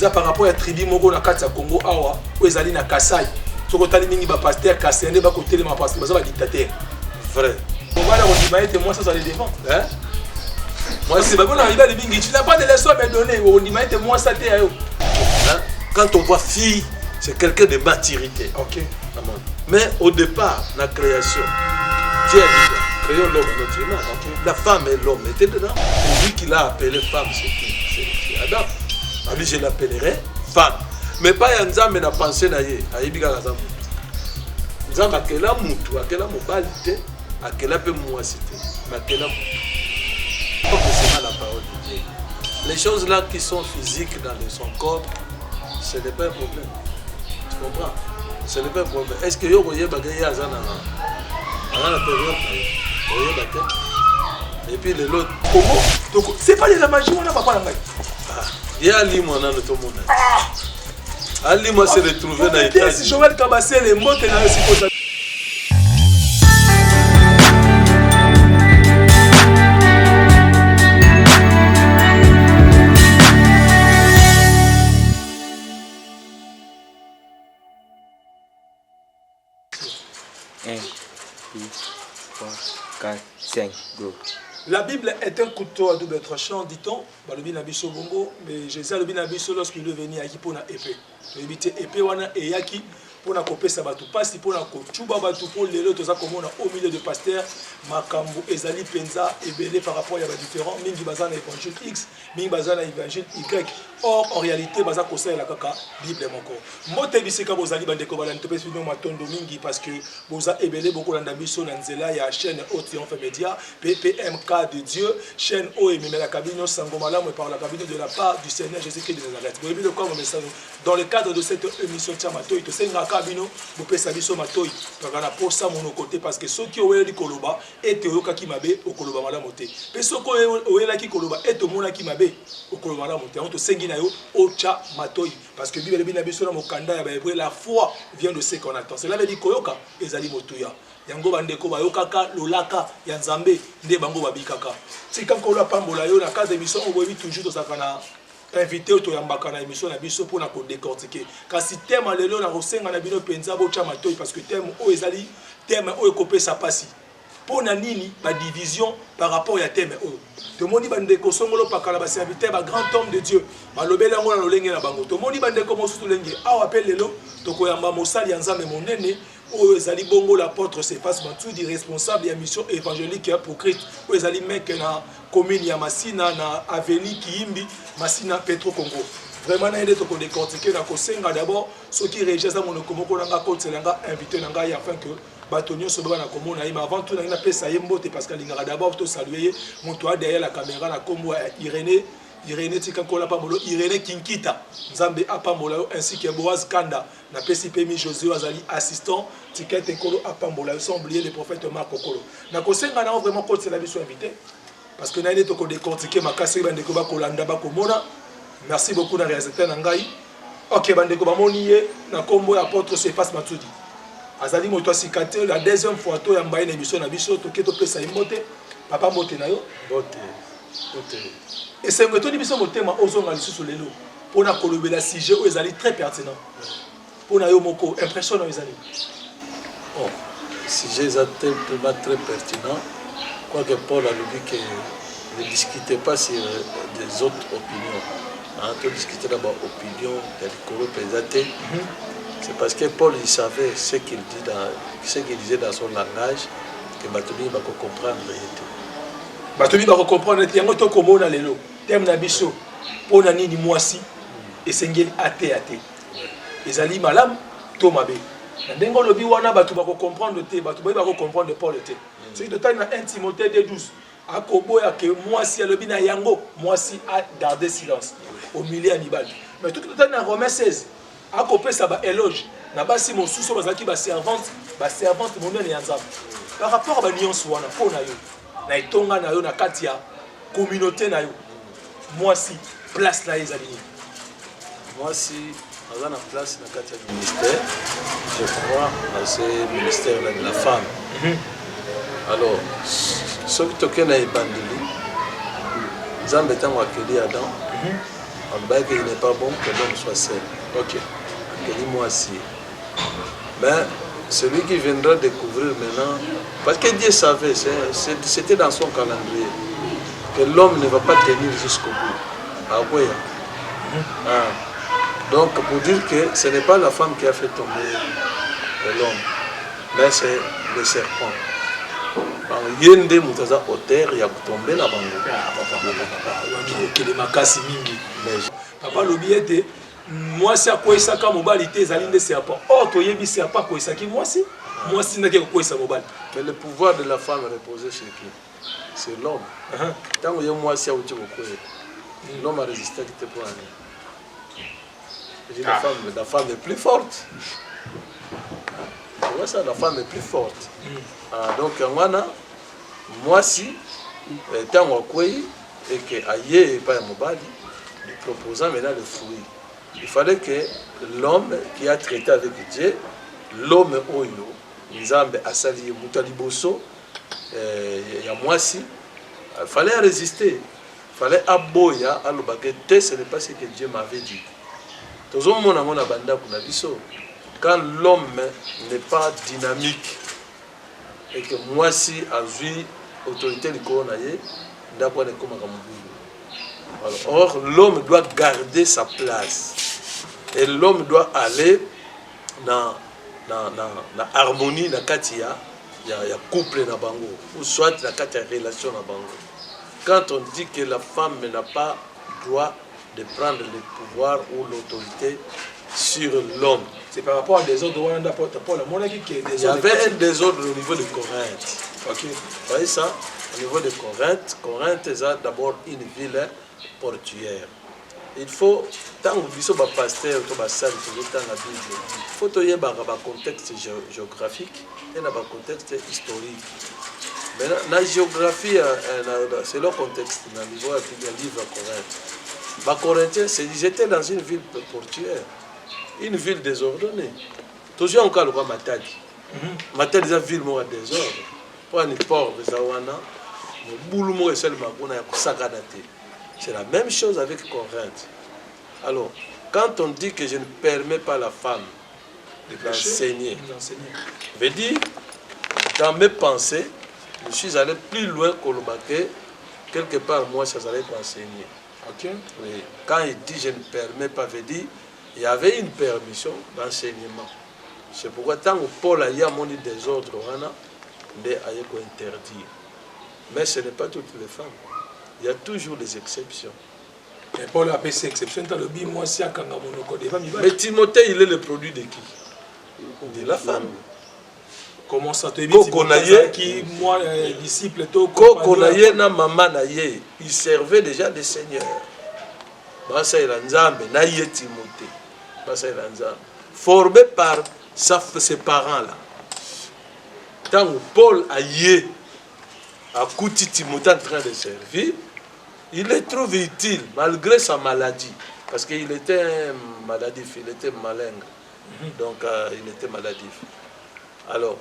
ça par rapport à tribu moko na kati ya Congo awa o ezali na Kasai soko tali mingi ba pasteur Kasende ba côté les pasteur baza ba dictateur vrai on va la redimiter moi ça les défend hein moi c'est pas bon arriver les mingi tu n'as pas de leçon à me donner on redimiter moi ça t'es ayo quand on voit fille c'est quelqu'un de maturité. OK mais au départ la création Dieu a dit créons l'homme à notre image. La femme et l'homme étaient dedans. Et lui qui l'a appelé femme, c'est Adam. A lui, je l'appellerai femme. Mais pas Yanzam n'a pensé naïe. Aïbiga Razam. Nzam a quel amour, à quel amour balité, à quel amour moi cité, mais à quel amour. Donc c'est pas la parole de Dieu. Les choses là qui sont physiques dans son corps, ce n'est pas un problème. Tu comprends? Ce n'est pas un problème. Est-ce que vous voyez bagaille à Zana? À la période, et puis les autres. Donc c'est pas de la magie on a pas la magie. Il y a Ali mon dans tout le monde. Ali moi s'est retrouvé dans l'état. Si Joël Kabassé les mots que là c'est La Bible est un couteau à double tranchant, dit-on. Mais Jésus a le binabiso lorsqu'il est venu à qui pour la épée. Le épée wana et yaki pour la couper ça batou pas si pour la coutuba batou pour les autres ça comme on a au milieu de pasteur makambu ezali penza et belé par rapport il y a différents mingi bazana évangile X mingi bazana évangile Y. Or en réalité baza conseil la kaka Bible moko. Mote bisika bozali bandeko bala ntope sino matondo mingi parce que boza ebelé beaucoup landa biso na nzela ya chaîne Haut Triomphe Média PPMK de Dieu chaîne O et même la cabine sangomala me par la cabine de la part du Seigneur Jésus-Christ de Nazareth. Vous avez le quoi mon message dans le cadre de cette émission Tchamato to senga kabino bo pesa biso matoi pakana pour ça mon côté parce que ceux qui ont eu koloba et teoka ki mabe okoloba malamu te pe ceux qui ont eu ki koloba et to mona ki mabe okoloba malamu te on to sengi na yo ocha matoi parce que Bible bina biso na mokanda ya ba la foi vient de ce qu'on attend cela veut dire koyoka ezali motuya yango bandeko bayokaka lolaka ya nzambe nde bango babikaka tika kola pambola yo na cadre d'émission on voit toujours to sakana invité to yambaka na émission na biso pour na ko décortiquer kasi thème lelo na rosenga na bino penza bo chama toy parce que thème o ezali thème o ekopé sa pasi pour na nini ba division par rapport ya thème o to moni bandeko songolo pakala ba serviteur ba grand homme de Dieu ba lobela ngo na lolenge na bango to moni bandeko mosusu lenge awa pe lelo to ko yamba mosali ya nzambe monene o ezali bongo l'apôtre Cephas Matsudi responsable ya mission évangélique pour Christ o ezali mec na commune ya Masina na avenue Kiimbi Masina Petro Congo vraiment na ende to ko décortiquer na ko senga d'abord ceux qui régissent mon komoko nanga kotelanga invité nanga afin que batonio so bana komona mais avant tout na pesa yembote parce que lingara d'abord to saluer mon toi derrière la caméra na kombo Irénée Tikakola Pamolo, Irénée Kinkita, Nzambe Apambola, ainsi que Boaz Kanda, na PCPMI Josué Azali, assistant, Tiket Ekolo Apambola, sans oublier le prophète Marc Okolo. Na kosenga na vraiment côté la mission invité, parce que na été toko décortiquer ma casse bandeko ba kolanda ba komona. Merci beaucoup na réalisateur Nangai. OK bandeko ba monié na kombo apôtre Cephas Matsudi. Azali moto sikate la deuxième fois to ya mbaye na mission na biso to keto pesa imote, papa mote na yo, bote. Et c'est que tout le monde motema ozonga lisusu lelo pour na kolobela sujet où ezali très pertinent pour na yo moko impressionnant ezali oh sujet tellement très pertinent quoique Paul a dit que ne discutez pas sur des autres opinions hein tu discuter d'abord opinion de présenté c'est parce que Paul il savait ce qu'il disait dans son langage que Batumi va comprendre la réalité Batumi va comprendre yango to komona lelo thème na biso pona nini mwasi esengeli ate ezali malam to mabe ndengo lobi wana batu ba comprendre te batu ba comprendre Paul te c'est de temps na 1 Timothée 2:12 akoboya ke mwasi alobi na yango mwasi a garder silence au milieu ya mibali mais tout le temps na Romains 16 akopesa ba éloge na basi mosusu bazaki ba servante monene ya nzambe par rapport à ba nuance wana pona yo na itonga na yo na kati ya communauté na yo moi si place là les amis moi si dans la place na kati ya ministère je crois à ce ministère là de la femme alors ce que toke na ebandeli nzambe tango akeli Adam On dit qu'il n'est pas bon que l'homme soit seul. Ok. Moi aussi. Mais celui qui viendra découvrir maintenant, parce que Dieu savait, c'était dans son calendrier, que l'homme ne va pas tenir jusqu'au bout. Ah oui. Donc pour dire que ce n'est pas la femme qui a fait tomber l'homme, mais c'est le serpent. Yende mutaza auteur il y a tombé na bango. Papa lobi ete moi si akoisa ka mobali te ezali nde serpent. Oh toyebi serpent koisa ki moi si ndake koisa mobali. Mais le pouvoir de la femme reposait sur qui? C'est l'homme. Tant que moi si auti kokoye. L'homme a résisté qui te pour aller. La femme est plus forte. Tu vois ça, la femme est plus forte. Donc moi si tant que et que aïe pas mobali lui proposant maintenant le fruit. Il fallait que l'homme qui a traité avec Dieu, l'homme oyo, Nzambe asali mutaliboso, il y a moi si, il fallait résister, il fallait aboya alobakete, ce n'est pas ce que Dieu m'avait dit. Quand l'homme n'est pas dynamique et que moi si a vu autorité du coronavirus, d'accord est comme un. Or, l'homme doit garder sa place. Et l'homme doit aller dans l'harmonie, dans il y a couple dans bango, ou soit dans la relation dans bango. Quand on dit que la femme n'a pas droit de prendre le pouvoir ou l'autorité sur l'homme. C'est par rapport à des ordres. Il y avait un désordre au niveau de Corinthe. Ok. Vous voyez ça? Au niveau de Corinthe, Corinthe est d'abord une ville portuaire. Il faut, tant que vous êtes pasteur, vous êtes dans la Bible, il faut qu'il y ait un contexte géographique et un contexte historique. Mais la géographie, c'est le contexte, dans le livre Corinthe. Les Corinthiens, ils étaient dans une ville portuaire, une ville désordonnée. Toujours encore le roi Matadi. Matadi, c'est une ville désordonnée. Pour un port, c'est la même chose avec Corinthe. Alors, quand on dit que je ne permets pas la femme d'enseigner, je veux dire, dans mes pensées, je suis allé plus loin que le baquet. Quelque part, moi, ça allait enseigner. Okay. Oui. Quand il dit je ne permets pas, veut dire, il y avait une permission d'enseignement. C'est pourquoi tant que Paul a eu mon désordre, il a interdit. Mais ce n'est pas toutes les femmes. Il y a toujours des exceptions. Mais Paul a fait ces exceptions. Mais Timothée, il est le produit de qui? De la femme. Comment ça te dit qui, moi, disciple, na maman naye, il servait déjà des seigneurs. Basa il Nzambe, naye Timothée. Basa il Nzambe. Formé par ses parents-là. Tant que Paul a yé, a coûté Timothée en train de servir, il le trouve utile, malgré sa maladie. Parce qu'il était maladif, il était malingre. Donc, il était maladif. Alors,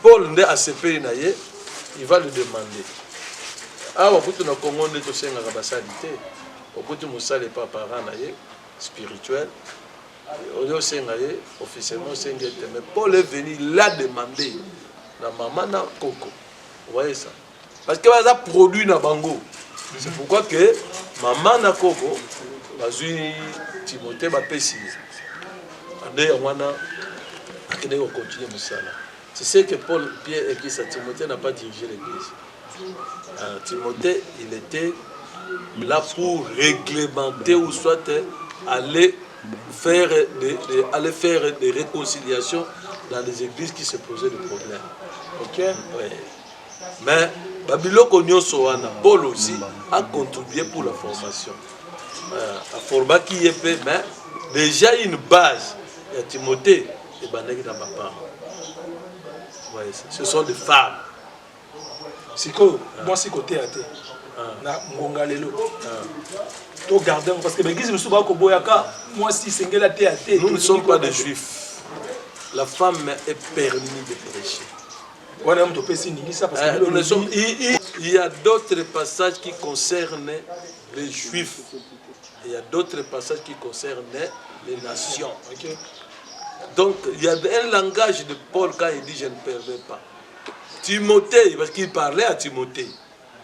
Paul nde ACP il va lui demander. Ah, on peut nous commander tout ça dans la salité. On peut nous saler pas parents spirituel. On dit officiellement mais Paul est venu l'a demander. La maman na Coco. Vous voyez ça? Parce que ça produit na bango. C'est pourquoi que maman na Coco va jouer Timothée va pécher. Andé wana akene ko continuer musala. Tu sais que Paul, Pierre et qui ça, Timothée n'a pas dirigé l'église. Timothée, il était là pour réglementer ou soit aller faire des réconciliations dans les églises qui se posaient des problèmes. Ok? Oui. Mais Babylone Paul aussi a contribué pour la formation. La formation qui est fait, mais déjà une base. Il y a Timothée et Baneki dans papa. Ouais, ce sont des femmes. Moi, c'est côté à terre. Parce que nous ne sommes pas des juifs. La femme est permise de prêcher. Il y a d'autres passages qui concernent les juifs. Et il y a d'autres passages qui concernent les nations. Okay. Donc, il y a un langage de Paul quand il dit « je ne permets pas ». Timothée, parce qu'il parlait à Timothée,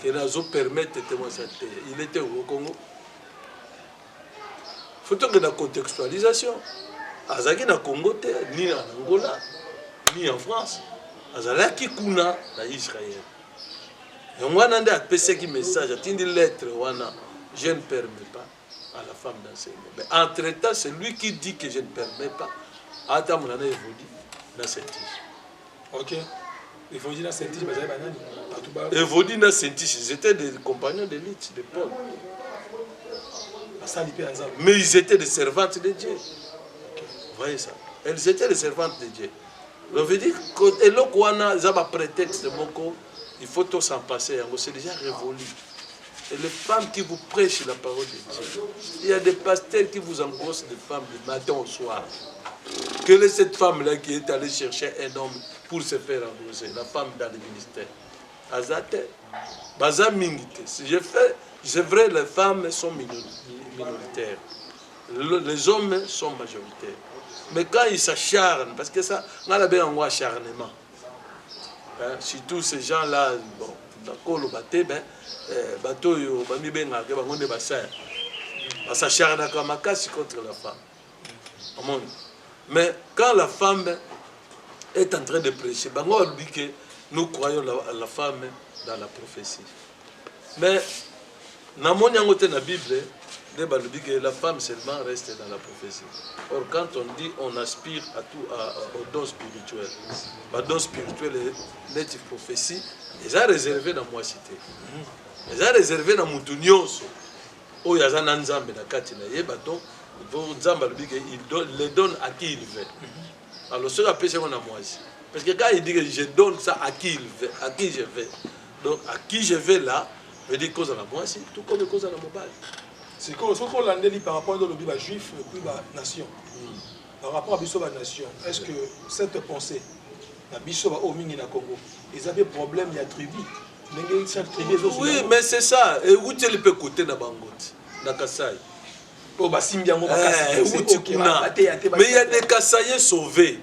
que Nazo permette de témoigner cette terre. Il était au Congo. Il faut que la contextualisation. Azaki na Congo, ni en Angola, ni en France. Azalaki kuna na Israël. Et on a un message, a une lettre, je ne permets pas à la femme d'enseigner. Mais entre-temps, c'est lui qui dit que je ne permets pas. Attends, mon année évolue dans cette tige. Ok. Il faut dire dans cette tige, mais c'est banani. Évolue dans cette tige. Ils étaient des compagnons d'élite de Paul. Mais ils étaient des servantes de Dieu. Vous voyez ça? Elles étaient des servantes de Dieu. On veut dire que ils ont un prétexte, il faut tous s'en passer. C'est déjà révolu. Et les femmes qui vous prêchent la parole de Dieu, il y a des pasteurs qui vous engrossent des femmes du matin au soir. Quelle est cette femme-là qui est allée chercher un homme pour se faire endosser? La femme dans le ministère. Azate, Baza Mingite. C'est vrai, les femmes sont minoritaires. Les hommes sont majoritaires. Mais quand ils s'acharnent, parce que ça, on a bien un acharnement. Hein, surtout ces gens-là, bon, d'accord, le bateau, ben, bateau, bami benga, que bango de bassin, s'acharne comme un casse contre la femme. Mais quand la femme est en train de prêcher, bango a dit que nous croyons la femme dans la prophétie. Mais dans la Bible, la femme seulement reste dans la prophétie. Or, quand on dit on aspire à tout, aux dons spirituels, les dons spirituels, les prophéties, ils sont réservés dans moi cité. Ils sont réservés dans Moutounioso. Oh, il y a un ensemble dans Katina. Il les donne à qui il veut. Alors, ce qu'on c'est qu'on a moi ici. Parce que quand il dit que je donne ça à qui il veut, à qui je vais. Donc, à qui je vais là, je dis cause à la moi ici, tout comme les causes à la mobile. C'est ce qu'on l'a dit par rapport aux juifs et à la nation. Par rapport à la nation, est-ce que cette pensée, la Bissoba au Mingi na Congo, ils avaient problème, il y a tribu. Oui, mais c'est ça. Et où tu peux écouter dans Bangot, dans Kassai? Mais il y a des Kassaïens sauvés.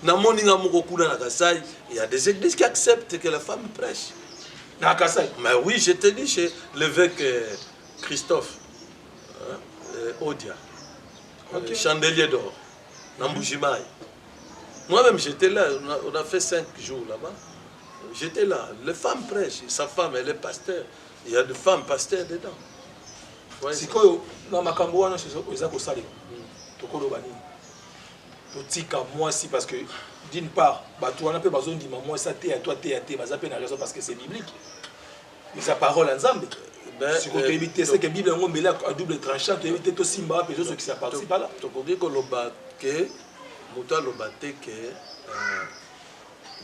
Il y a des églises qui acceptent que la femme prêche. Mais oui, je te dis chez l'évêque Christophe. Odia, okay. Chandelier d'or, Namboujimaï. Moi-même j'étais là, on a fait 5 jours là-bas. J'étais là, les femmes prêchent, sa femme elle est pasteur. Il y a des femmes pasteurs dedans. C'est quoi dans ma cambouane, c'est ça qu'on salue. Tokolo Bani. Totika moi aussi parce que d'une part, toi on a peu besoin de moi ça t'es à toi t'es à t'es, mais ça peut raison parce que c'est biblique. Mais sa parole ensemble. Si on peut éviter ce que la Bible est à double tranchant, tu évites tout Simba et ceux qui ne participent pas là. Tu peux dire que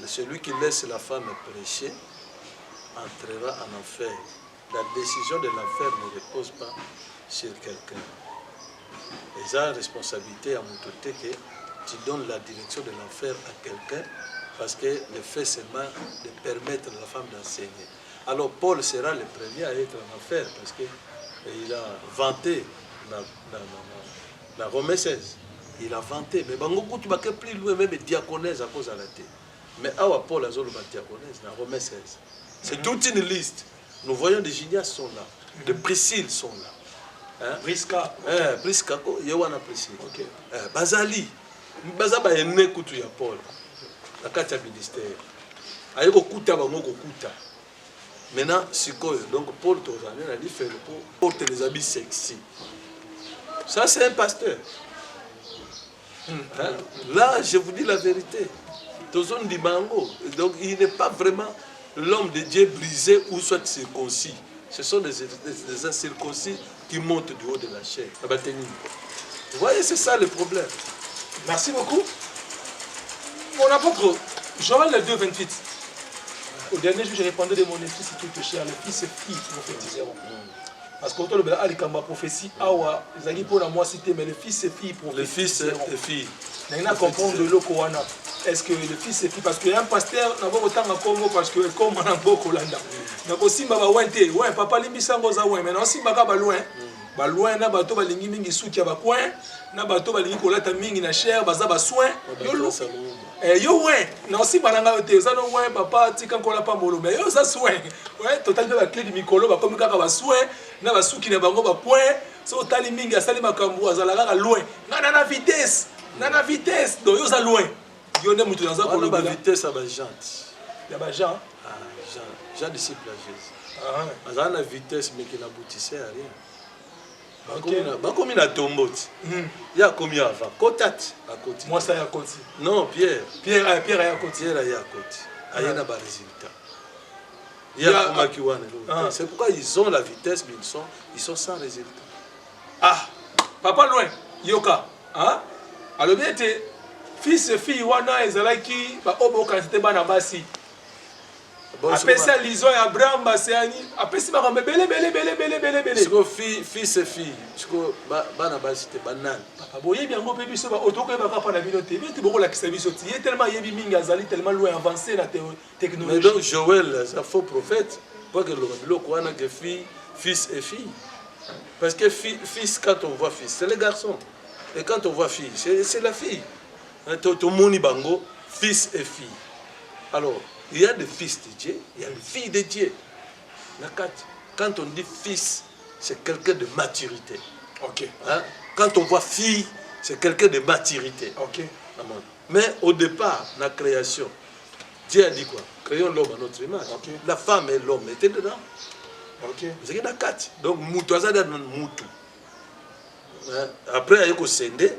celui qui laisse la femme prêcher entrera en enfer. La décision de l'enfer ne repose pas sur quelqu'un. Et la responsabilité à mon côté que tu donnes la direction de l'enfer à quelqu'un parce que le fait seulement de permettre à la femme d'enseigner. Alors Paul sera le premier à être en enfer parce qu'il a vanté la Romain 16. Il a vanté. Mais tu vas plus loin même diaconèse à cause de la tête. Mais awa Paul a zolo diaconèse dans Romain 16. C'est toute une liste. Nous voyons des Ginias sont là, des Priscilles sont là. Prisca. Prisca, Yowana Priscille. Bazali. Bazaba est né kutu ya Paul. La carte ministère. Ayoko kuta bango kuta. Maintenant, c'est quoi? Donc, Paul Tozane a dit faire pour porter les habits sexy. Ça, c'est un pasteur. Là, je vous dis la vérité. Tozone dit mango. Donc, il n'est pas vraiment l'homme de Dieu brisé ou soit circoncis. Ce sont des incirconcis qui montent du haut de la chair. Vous voyez, c'est ça le problème. Merci beaucoup. Mon apôtre, Joël 2, 28. Au dernier jour, je répondais de mon esprit, c'est tout cher. Les fils et filles prophétiseront. Parce que quand on a dit prophétie, ils ont pour la moi cité, mais les fils et filles prophétiseront. Les fils et filles. Maintenant, comprendre de l'Okowana. Est-ce que les fils et filles, parce qu'il y a un pasteur, n'a pas autant à Congo, parce que comme on a beaucoup Landa. Donc aussi, papa Limbisango Zawen, mais aussi Baba loin. ba loin na bato balingi mingi suki ya ba coin na bato balingi kolata mingi na cher baza ba soin yo ouais na aussi bananga te za no ouais papa tika kola pa mbolo mais yo za soin ouais total ba clé du mikolo ba comme kaka ba soin na ba suki na bango ba point so tali mingi asali makambo azala kaka loin na vitesse donc yo za loin yo ne mutu na za ko ba vitesse ba jante ya ba Jean Jean disciple à Jésus azala na vitesse mais qui n'aboutissait à rien. Bakomi na tomboti. Ya komi avant. Kotat à côté. Moi ça ya côté. Non, Pierre ya côté. Pierre ya côté. Aya na ba résultat. Ya koma kiwana. C'est pourquoi ils ont la vitesse mais ils sont sans résultat. Ah, papa loin. Yoka. Hein? Alors bien te fils et fille wana ezalaki ba obo quantité bana basi. Apesa lizo ya Abraham baseani apesi ba bele. Siko fils et fille. Siko bana basi te banane. Papa boye bien ngo pe biso ba otoko ba papa na bino te. Bien te boko la kisabiso ti. Il tellement yebi minga zali tellement loin avancé la technologie. Mais donc Joël, c'est un faux prophète. Pas que le wana que fils et fille. Parce que fils quand on voit fils, c'est le garçon. Et quand on voit fille, c'est la fille. Tout moni bango, fils et fille. Alors il y a des fils de Dieu, il y a des filles de Dieu. Quand on dit fils, c'est quelqu'un de maturité. Ok. Hein? Quand on voit fille, c'est quelqu'un de maturité. Ok. Mais au départ, la création, Dieu a dit quoi? Créons l'homme à notre image. Okay. La femme et l'homme étaient dedans. Ok. C'est qu'il y a quatre. Donc, Moutou. Après, il y a Sende,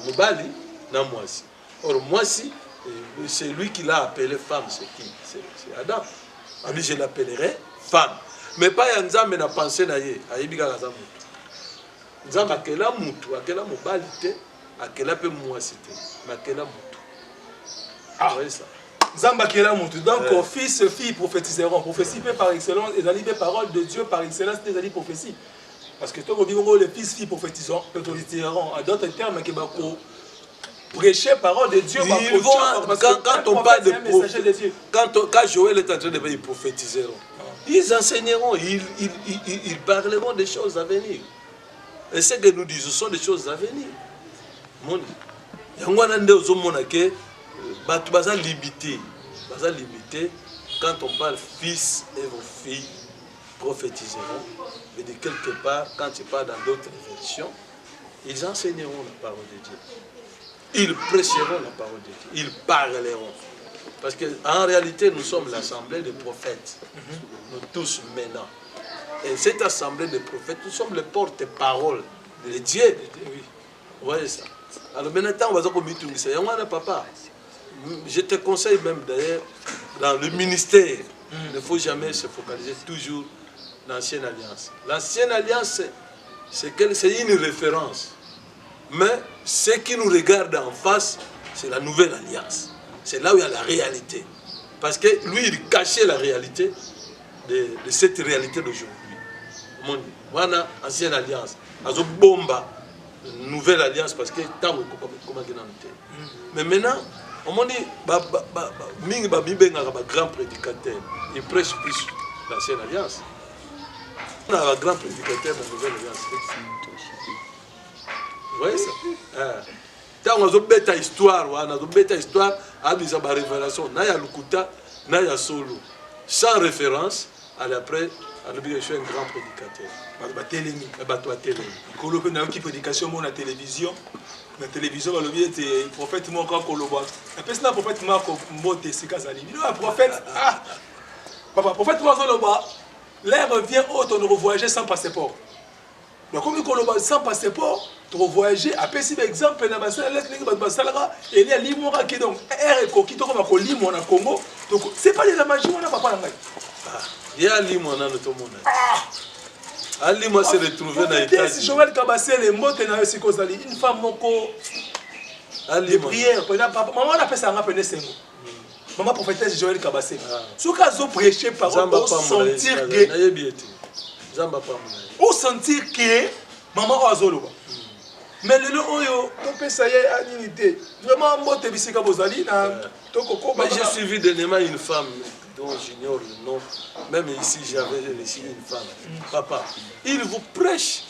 Moubali, Namouassi. Or, Moussi, c'est lui qui l'a appelé femme, c'est qui? C'est Adam. Ami, je l'appellerai femme. Mais pas Yanzam n'a pensé naïe, Aïbiga Razamoutou. Nzam akela Moutou, akela Moubali, akela pe Mouassi, mais akela Moutou. Ah, oui, ça. Nzam akela Moutou. Donc, fils et filles prophétiseront. Prophétie par excellence, et les paroles de Dieu par excellence, c'est-à-dire prophétie. Parce que toi, les fils et filles prophétiseront, en d'autres termes, que prêcher parole de Dieu. Ils vont, quand on parle de prophète, quand Joël est en train de parler, ils prophétiseront. Ils enseigneront, ils parleront des choses à venir. Et ce que nous disons sont des choses à venir. Quand on parle fils et vos filles prophétiseront, mais de quelque part, quand tu parles dans d'autres versions, ils enseigneront la parole de Dieu. Ils prêcheront la parole de Dieu. Ils parleront. Parce qu'en réalité, nous sommes l'assemblée des prophètes. Nous tous maintenant. Et cette assemblée des prophètes, nous sommes les porte-parole de Dieu. Vous voyez ça? Alors maintenant, on va dire que papa. Je te conseille même d'ailleurs, dans le ministère, il ne faut jamais se focaliser toujours dans l'Ancienne Alliance. L'Ancienne Alliance, c'est une référence. Mais ce qui nous regarde en face, c'est la Nouvelle Alliance. C'est là où il y a la réalité. Parce que lui, il cachait la réalité de cette réalité d'aujourd'hui. Voilà, Ancienne Alliance. Azo bomba, Nouvelle Alliance, parce que tant que mais maintenant, on m'a dit, grand prédicateur, il prêche plus l'Ancienne Alliance. On a un grand prédicateur de la Nouvelle Alliance. Vous voyez ça? Tant qu'on a bêta histoire, on a bêta histoire, on a des révélations, on a Lukuta, on a Solo. Sans référence, après, on a un grand prédicateur. On a une prédication à la télévision. La télévision, on a le prophète Mouaka Koloba. Après, c'est un prophète Mouaka Mbote Sikazali. Un prophète, papa, prophète Mouaka Koloba, l'air revient haute, on ne voyageait sans passeport. Donc, comme Koloba sans passeport, tu voyager. Après, si par exemple, il y a il y a l'Imora qui est donc air et coquito comme un limo en Congo. Donc, c'est pas de la magie, on n'a pas parlé. Il y a l'Imo dans le monde. Alima s'est retrouvé dans l'État. Si Joël Kabassé, les mots tenaient ce qu'on a dit, une femme moko de prière. Maman a fait ça, on a appelé Sengo. Maman prophétesse Joël Kabassé. Ce qu'ils ont prêché par on sentir que. On sentir que maman a zolo. Mais le oyo, on peut ça y est à l'unité. Vraiment, moi, tu bisika bozali na tokoko. Mais j'ai suivi dernièrement une femme dont j'ignore le nom. Même ici, j'avais ici une femme. Papa, il vous prêche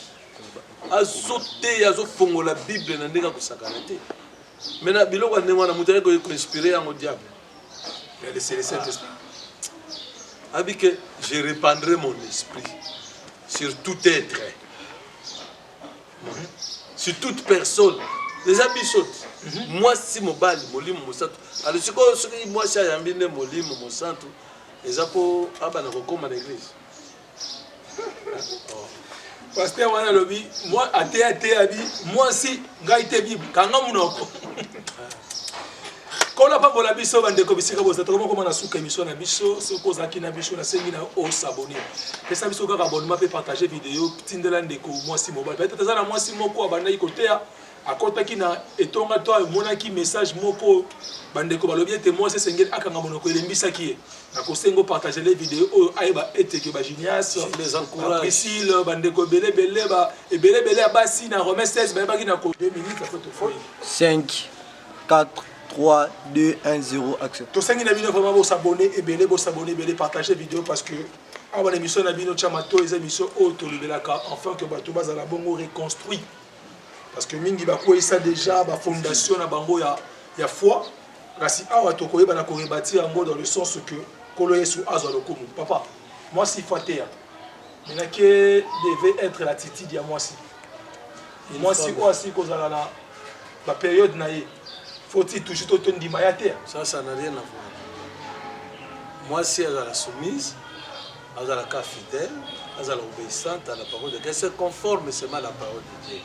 azote azofongola Bible na ndenge kosakana te. Maintenant biloko ndenge wana mutu ayeko inspiré yango diable. Mais c'est le Saint-Esprit. Abike je répandrai mon esprit sur tout être. Sur toute personne. Les abisotes. Moi si mobali molimo mosantu. Alors ce que moi si ayambine molimo mosantu, les apo abana kokoma na l'église. Pasteur wana lobi, moi até abi, moi si ngaite Bible, kanga munoko. Kola pa bola biso bande ko bisika boza to comment na suka émission na biso, ce ko zaki na biso na sengi na o s'abonner. Pesa biso ka abonnement pe partager vidéo, tindela ndeko moi si mobile. Peut-être ça na moi si moko abanda ikotea. Akotaki na etonga to monaki message moko bandeko balobi ete moi c'est sengeli akanga monoko elembisaki ye na kosengo partager les vidéos ayeba eteke ba Genias les encourage Priscille bandeko belé belé abasi na Romains 16 ba baki na ko 2 minutes après to foi 5 4 3 2 1 0 action to sengi na bino vraiment bo s'abonner et belé partager vidéo parce que avant l'émission na bino chamato les émissions auto libelaka enfin que bato bazala bongo reconstruit. Parce que mingi bakoyisa déjà ba fondation na bango ya foi kasi awa to koyeba na ko rebâtir ngo dans le sens que kolo yesu azwa lokumu papa moi si fatea mais que devait être l'attitude ya moi si aussi kozala na ba période na ye faut-il toujours to ndima ya terre ça n'a rien à voir. Moi si elle a soumise elle a la fidèle elle a obéissante à la parole de Dieu, c'est conforme seulement à la parole de Dieu.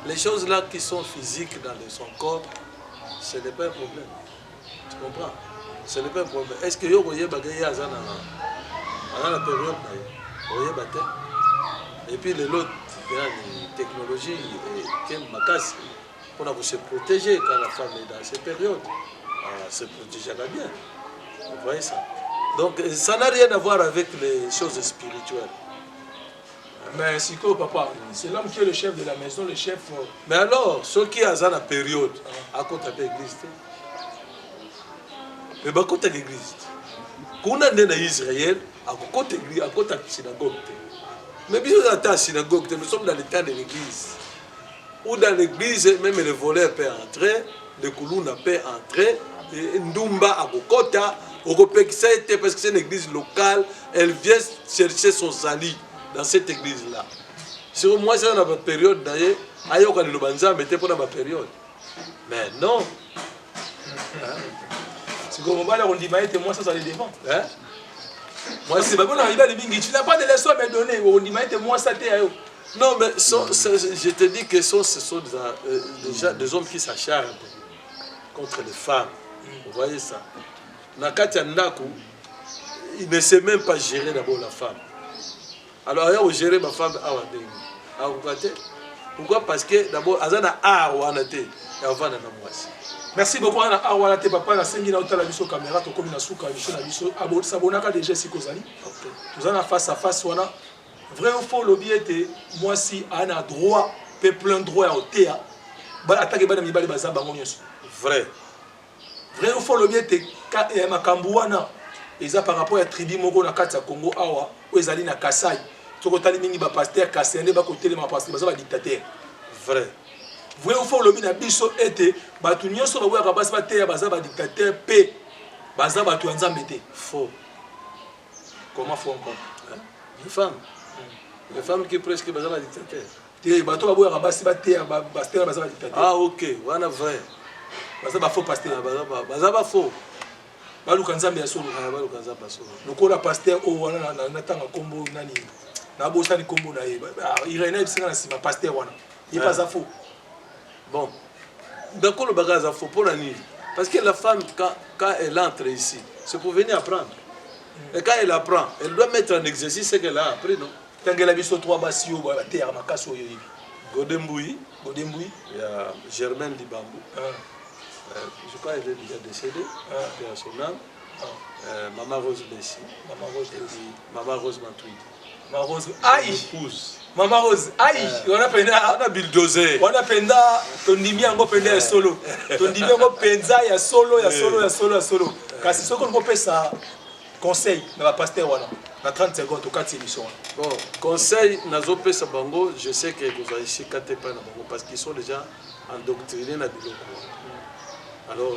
Les choses là qui sont physiques dans son corps, ce n'est pas un problème. Tu comprends? Ce n'est pas un problème. Est-ce que vous voyez bagaille à la période et puis les autres, la technologie et ma casse, on a se protéger quand la femme est dans cette période. Se protéger bien. Vous voyez ça? Donc ça n'a rien à voir avec les choses spirituelles. Mais c'est quoi papa? C'est l'homme qui est le chef de la maison, le chef. Mais alors, ceux qui ont la période, à côté de l'église, mais à côté de l'église, quand on est en Israël, à côté de la synagogue. Mais bien dans la synagogue, nous sommes dans l'état de l'église. Ou dans l'église, même les voleurs peuvent entrer, les colonnes peuvent entrer, Ndumba à Kokota, parce que c'est une église locale, elle vient chercher son salut dans cette église-là. Sur moi, c'est dans la période d'ailleurs, ailleurs quand le banza mettait pour la période. Mais non. C'est comme on dit, moi ça les défend. Moi c'est pas bon, tu n'as pas de leçon à me donner, on dit, moi ça t'est. Non, mais je te dis que ce sont des hommes qui s'acharnent contre les femmes. Vous voyez ça? Nakati Ndaku, il ne sait même pas gérer d'abord la femme. Alors, il y a gérer ma femme à pourquoi? Parce que d'abord, il y a un merci beaucoup à Arwana te papa na sengi na otala biso caméra to komi na suka biso na biso abonaka déjà si kozali. Nous en face à face wana. Vrai ou faux lobby était moi si ana droit pe plein droit à otea. Ba attaquer ba na mibali baza bango nyonso. Vrai. Vrai ou faux lobby était makambu wana eza par rapport à tribu moko na kati ya Congo awa o ezali na Kasai. Tokotali mingi ba pasteur Kasende ba kotele ma pasteur baza ba dictateur. Vrai. Vrai ou faux lobby na biso était batu nyonso ba boya basi ba teya baza ba dictateur pe baza batu ya Nzambe te. Faux. Comment faux encore? Les femmes qui presque baza ba dictateur. Te bato ba boya basi ba teya ba pasteur baza ba dictateur. Ah OK, wana vrai. Baza ba faux pasteur. Baza ba faux. Baluka Nzambe ya solo. Baluka Nzambe ya solo. Lokola pasteur o wana na tanga kombo nani. Na bosa ni kombo na ye. Irene bisinga na sima pasteur wana. Il pas faux. Bon. D'accord le bagage à faux pour la nuit. Parce que la femme quand elle entre ici, c'est pour venir apprendre. Et quand elle apprend, elle doit mettre en exercice ce qu'elle a appris, non? Tangela biso 3 basio ba terre makaso yo yibi. Godembouyi, il y a Germaine Dibambou. Je crois qu'elle est déjà décédée, à son âme. Maman Rose Bessi. Maman Rose Mantouid. Maman Rose, aïe! Épouse. Maman Rose, aïe! On a bulldozer. On a penda, ton dimi ango penda ya solo. Ton dimi ango penza ya solo. Kasi soko ngo pesa conseil na pasteur wana na 30 secondes au 4 émissions. Bon, conseil nazope sa bango, je sais que vous avez ici pas na bango parce qu'ils sont déjà endoctrinés na biloko. Alors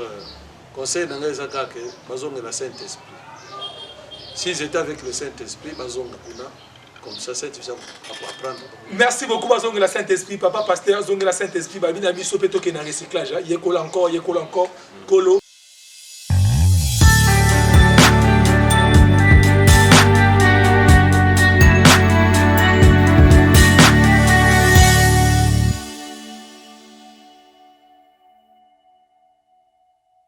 conseil nanga ezaka que bazonga la Saint-Esprit. S'ils étaient avec le Saint-Esprit, bazonga kuna comme ça c'est suffisant pour apprendre. Merci beaucoup bazonga la Saint-Esprit, papa pasteur zonga la Saint-Esprit, babina biso peto ke na recyclage, yekola encore kolo